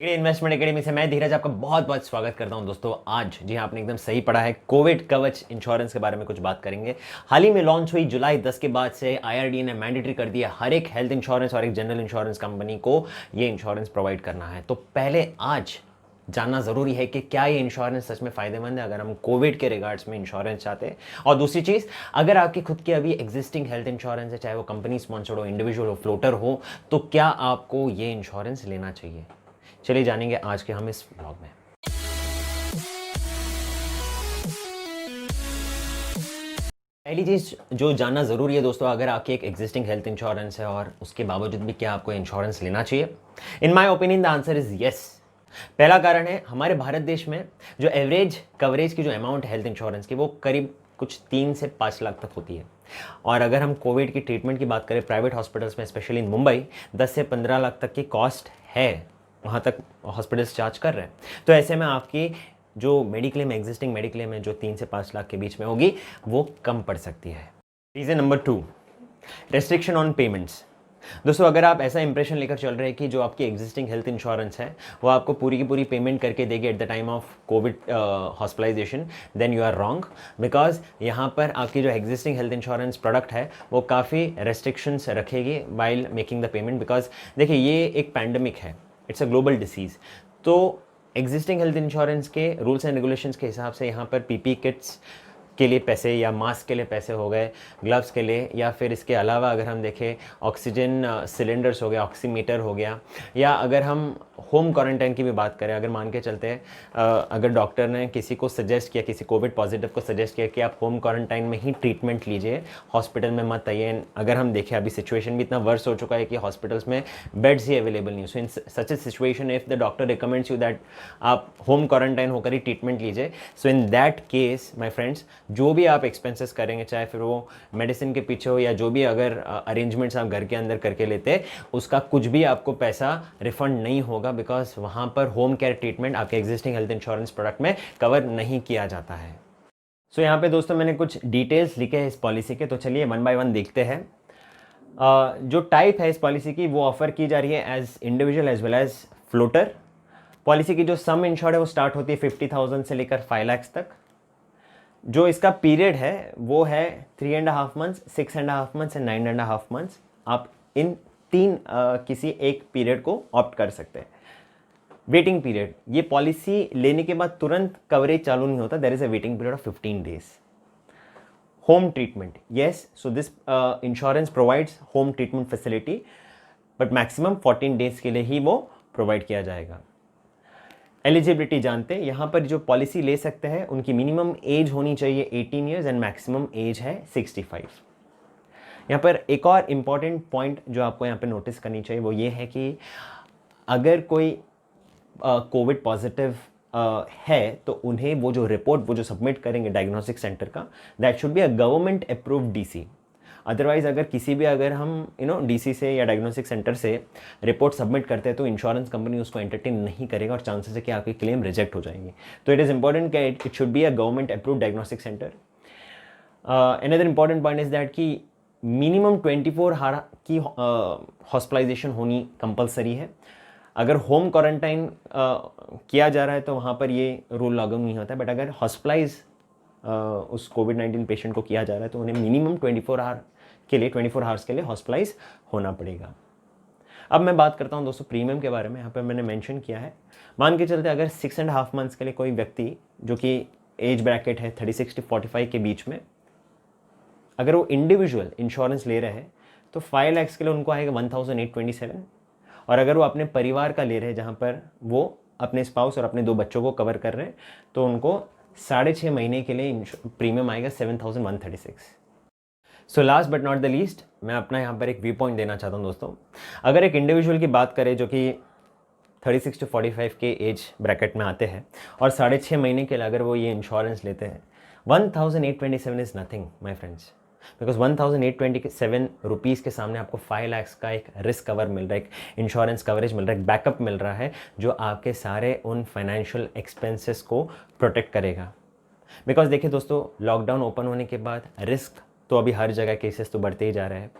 Investment academy से मैं धीरज आपका बहुत बहुत स्वागत करता हूं दोस्तों। आज जी हाँ, आपने एकदम सही पढ़ा है। कोविड कवच इंश्योरेंस के बारे में कुछ बात करेंगे। हाल ही में लॉन्च हुई जुलाई 10 के बाद से आईआरडीए ने मैंडेटरी कर दिया हर एक हेल्थ इंश्योरेंस और एक जनरल इंश्योरेंस कंपनी को ये इंश्योरेंस प्रोवाइड करना है। तो पहले आज जानना ज़रूरी है कि क्या ये इंश्योरेंस सच में फ़ायदेमंद है अगर हम कोविड के रिगार्ड्स में इंश्योरेंस चाहते हैं। और दूसरी चीज़, अगर आपकी खुद की अभी एग्जिस्टिंग हेल्थ इंश्योरेंस है, चाहे वो कंपनी स्पॉन्सर्ड हो, इंडिविजुअल हो, फ्लोटर हो, तो क्या आपको ये इंश्योरेंस लेना चाहिए। चलिए जानेंगे आज के हम इस ब्लॉग में। पहली चीज़ जो जानना ज़रूरी है दोस्तों, अगर आपकी एक एग्जिस्टिंग हेल्थ इंश्योरेंस है और उसके बावजूद भी क्या आपको इंश्योरेंस लेना चाहिए, in my opinion the answer is yes. पहला कारण है, हमारे भारत देश में जो एवरेज कवरेज की जो अमाउंट है हेल्थ इंश्योरेंस की, वो करीब कुछ 3 से 5 लाख तक होती है। और अगर हम कोविड की ट्रीटमेंट की बात करें प्राइवेट हॉस्पिटल्स में, स्पेशली इन मुंबई, 10 से 15 लाख तक की कॉस्ट है, वहाँ तक हॉस्पिटल्स चार्ज कर रहे हैं। तो ऐसे में आपकी जो मेडिक्लेम, एग्जिस्टिंग मेडिक्लेम है, जो 3 से 5 लाख के बीच में होगी, वो कम पड़ सकती है। Reason number 2, restriction on payments. दोस्तों, अगर आप ऐसा इंप्रेशन लेकर चल रहे हैं कि जो आपकी एग्जिस्टिंग हेल्थ इंश्योरेंस है वो आपको पूरी की पूरी पेमेंट करके देगी at the time of Covid hospitalisation, then you are wrong. Because यहाँ पर आपकी जो एग्जिस्टिंग हेल्थ इंश्योरेंस प्रोडक्ट है वो काफ़ी रेस्ट्रिक्शंस रखेगी while making the payment. Because देखिए, ये एक पैंडमिक है, इट्स अ ग्लोबल डिसीज़। तो एग्जिस्टिंग हेल्थ इंश्योरेंस के रूल्स एंड रेगुलेशंस के हिसाब से यहाँ पर पीपी किट्स के लिए पैसे या मास्क के लिए पैसे हो गए, ग्लव्स के लिए, या फिर इसके अलावा अगर हम देखें ऑक्सीजन सिलेंडर्स हो गया, ऑक्सीमीटर हो गया, या अगर हम होम क्वारंटाइन की भी बात करें, अगर मान के चलते हैं अगर डॉक्टर ने किसी को सजेस्ट किया, किसी कोविड पॉजिटिव को सजेस्ट किया कि आप होम क्वारंटाइन में ही ट्रीटमेंट लीजिए, हॉस्पिटल में मत आइए। अगर हम देखें अभी सिचुएशन भी इतना वर्स हो चुका है कि हॉस्पिटल्स में बेड्स ही अवेलेबल नहीं। So in such a situation if the doctor recommends you that आप होम क्वारंटाइन होकर ही ट्रीटमेंट लीजिए, so in that case my friends, जो भी आप एक्सपेंसेस करेंगे, चाहे फिर वो मेडिसिन के पीछे हो या जो भी अगर अरेंजमेंट्स आप घर के अंदर करके लेते, उसका कुछ भी आपको पैसा रिफंड नहीं होगा। बिकॉज वहाँ पर होम केयर ट्रीटमेंट आपके एग्जिस्टिंग हेल्थ इंश्योरेंस प्रोडक्ट में कवर नहीं किया जाता है। सो यहाँ पे दोस्तों मैंने कुछ डिटेल्स लिखे हैं इस पॉलिसी के, तो चलिए वन बाय वन देखते हैं। जो टाइप है इस पॉलिसी की, वो ऑफर की जा रही है as individual as well as floater. Policy की जो सम इंश्योर्ड है वो स्टार्ट होती है 50,000 से लेकर 5 लाख तक। जो इसका पीरियड है वो है 3.5 मंथ्स, 6.5 मंथ्स एंड 9.5 मंथ्स। आप इन तीन किसी एक पीरियड को ऑप्ट कर सकते हैं। वेटिंग पीरियड, ये पॉलिसी लेने के बाद तुरंत कवरेज चालू नहीं होता, there is a waiting period of 15 days. Home treatment, yes, so this insurance provides home treatment facility, but maximum 14 days के लिए ही वो प्रोवाइड किया जाएगा। एलिजिबिलिटी जानते हैं, यहाँ पर जो पॉलिसी ले सकते हैं उनकी मिनिमम एज होनी चाहिए 18 ईयर्स एंड मैक्सिमम एज है 65। यहाँ पर एक और इम्पॉर्टेंट पॉइंट जो आपको यहाँ पे नोटिस करनी चाहिए वो ये है कि अगर कोई कोविड पॉजिटिव है तो उन्हें वो जो रिपोर्ट वो जो सबमिट करेंगे डायग्नोस्टिक सेंटर का, that should be a government approved DC. Otherwise अगर किसी भी अगर हम डीसी से या डायग्नोस्टिक सेंटर से रिपोर्ट सबमिट करते हैं तो इंश्योरेंस कंपनी उसको एंटरटेन नहीं करेगा और चांसेस है कि आपकी क्लेम रिजेक्ट हो जाएंगी। तो इट इज़ इंपॉर्टेंट कि it should be a government approved diagnostic centre. Another important point is that कि मिनिमम 24 आवर की हॉस्पिटलाइजेशन होनी कंपलसरी है। अगर होम क्वारंटाइन किया जा रहा है तो वहाँ पर ये रूल लागू नहीं होता है, बट अगर हॉस्पिटलाइज उस कोविड-19 पेशेंट को किया जा रहा है तो उन्हें मिनिमम 24 आवर्स के लिए हॉस्पिटलाइज होना पड़ेगा। अब मैं बात करता हूँ दोस्तों प्रीमियम के बारे में। यहाँ पर मैंने मेंशन किया है, मान के चलते अगर 6.5 मंथ्स के लिए कोई व्यक्ति जो कि एज ब्रैकेट है 36 से 45 के बीच में, अगर वो इंडिविजुअल इंश्योरेंस ले रहे हैं तो 5 लाख के लिए उनको आएगा 1827। और अगर वो अपने परिवार का ले रहे हैं जहाँ पर वो अपने स्पाउस और अपने 2 बच्चों को कवर कर रहे हैं तो उनको 6.5 महीने के लिए प्रीमियम आएगा 7136। So last but not the least, मैं अपना यहाँ पर एक व्यू पॉइंट देना चाहता हूँ दोस्तों। अगर एक इंडिविजुअल की बात करें जो कि 36 से 45 के एज ब्रैकेट में आते हैं और 6.5 महीने के लिए अगर वो ये इंश्योरेंस लेते हैं, 1827 is nothing my friends. Because 1827 rupees के सामने आपको 5 लाख का एक रिस्क कवर मिल रहा है, एक इंश्योरेंस कवरेज मिल रहा है, एक बैकअप मिल रहा है जो आपके सारे उन फाइनेंशियल एक्सपेंसेस को प्रोटेक्ट करेगा। बिकॉज देखिए दोस्तों, लॉकडाउन ओपन होने के बाद रिस्क तो अभी हर जगह केसेस तो बढ़ते ही जा रहे हैं।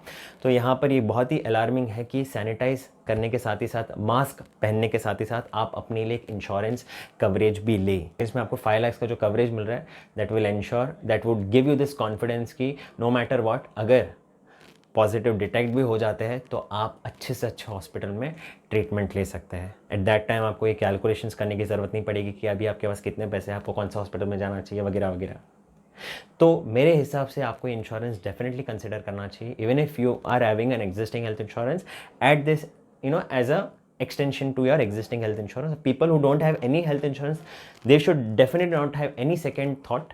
तो यहाँ पर ये बहुत ही अलार्मिंग है कि सैनिटाइज करने के साथ ही साथ, मास्क पहनने के साथ ही साथ आप अपने लिए एक इंश्योरेंस कवरेज भी लें। इसमें आपको 5 लाख का जो कवरेज मिल रहा है, that will ensure, that would give you this confidence कि नो मैटर व्हाट, अगर पॉजिटिव डिटेक्ट भी हो जाते हैं तो आप अच्छे से अच्छे हॉस्पिटल में ट्रीटमेंट ले सकते हैं। एट दैट टाइम आपको ये कैलकुलेशंस करने की ज़रूरत नहीं पड़ेगी कि अभी आपके पास कितने पैसे हैं, आपको कौन सा हॉस्पिटल में जाना चाहिए वगैरह वगैरह। तो मेरे हिसाब से आपको इंश्योरेंस डेफिनेटली कंसिडर करना चाहिए, even if you are having an existing health insurance, at this age a extension to your existing health insurance. People who don't have any health insurance, they should definitely not have any second thought,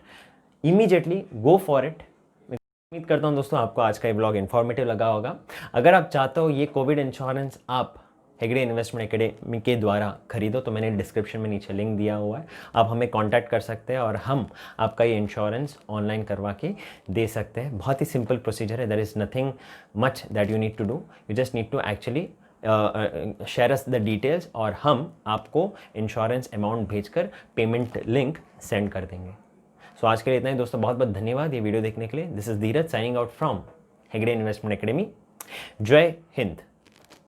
immediately go for it. उम्मीद करता हूँ दोस्तों आपको आज का ये blog informative लगा होगा। अगर आप चाहते हो ये कोविड इंश्योरेंस आप हेगड़े इन्वेस्टमेंट एकेडमी के द्वारा खरीदो, तो मैंने डिस्क्रिप्शन में नीचे लिंक दिया हुआ है, आप हमें कांटेक्ट कर सकते हैं और हम आपका ये इंश्योरेंस ऑनलाइन करवा के दे सकते हैं। बहुत ही सिंपल प्रोसीजर है, there is nothing much that you need to do, you just need to actually share us the details और हम आपको इंश्योरेंस अमाउंट भेजकर पेमेंट लिंक सेंड कर देंगे। सो आज के लिए इतना ही दोस्तों, बहुत बहुत धन्यवाद ये वीडियो देखने के लिए। This is Dheeraj signing out from Hegde investment academy. जय हिंद।